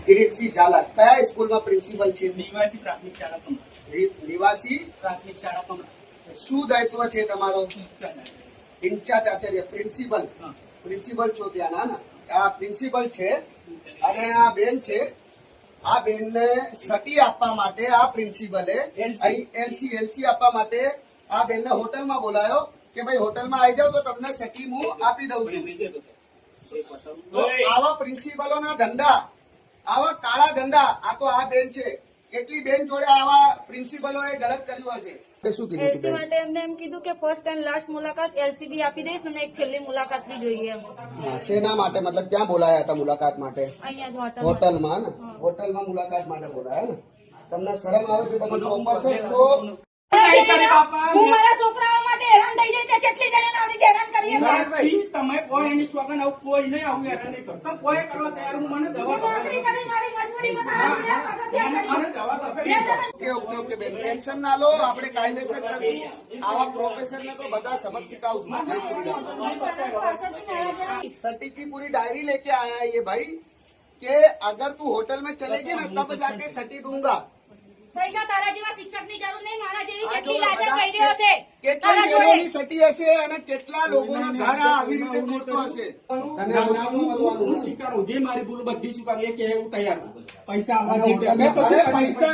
કિરીટસિંહ ઝાલા કયા સ્કૂલમાં પ્રિન્સિપલ છે? નિવાસી પ્રાથમિક શાળા પમણા. નિવાસી પ્રાથમિક શાળા પમણા. શું દાયિત્વ છે તમારો? ઇન્ચાર્જ. In charge Acharya principal. હા. પ્રિન્સિપલ છો ત્યાં ના? આ પ્રિન્સિપલ છે અને આ બેન છે. આ બેનને સટી આપવા માટે આ પ્રિન્સિપલે એલસી આપવા માટે આ બેનને હોટલમાં બોલાયો કે ભાઈ હોટલમાં આવી જાવ તો તમને સટી હું આપી દઉં છું. તો આવા પ્રિન્સિપલોના ધંધા, આવા કાળા ધંધા, આ તો આ બેન છે. કેટલી બેન જોડે આવા પ્રિન્સિપલોએ ગલત કર્યું હશે. શું કીધું એલસી માટે એમને એમ કીધું કે ફર્સ્ટ એન્ડ લાસ્ટ મુલાકાત એલસીબી આપી દઈશ અને એક છેલ્લી મુલાકાત બી જોઈએ એમ. શેના માટે? મતલબ ક્યાં બોલાયા હતા મુલાકાત માટે? અહીંયા જ હોટલમાં ને? હોટલમાં મુલાકાત માટે બોલાયા ને? તમને શરમ આવે છે? તમે પ્રોફેસર છો. હું મારા છોકરાઓ માટે હેરાન થઈ જાય કેટલી જણાને આવી હેરાન કરીએ છીએ. તમે કોઈ એની સ્વાગન આવું કોઈ નહીં આવું હેરાન નહીં કરતો. કોઈ કરવા તૈયાર હું મને જવાબ નોકરી કરી મારી મજબૂરી બતાવો. ઓકે બેન, ટેન્શન ના લો, આપણે કાયદેસર કરશું. આવા પ્રોફેસરને તો બધા સબક સિખાવશું. જય શ્રી રામ. सटी की पूरी डायरी लेके आया है ये भाई कि अगर तू होटल में चलेगी ना तब जाके सटी दूंगा. પૈસા તારા જેવા શિક્ષકની જરૂર નહીં, મારા જેવી આ કેટલી જો લાજક બધા કર્યો હશે. કેટલા બેનોની સટી હશે અને કેટલા લોકોના ઘર આવી રીતે તોડતો હશે. તને આવવાનું મળવાનું. સ્વીકારો જે મારી ભૂલ બધી સ્વીકાર એ કે હું તૈયાર છું. પૈસા અને હોટલમાં પૈસા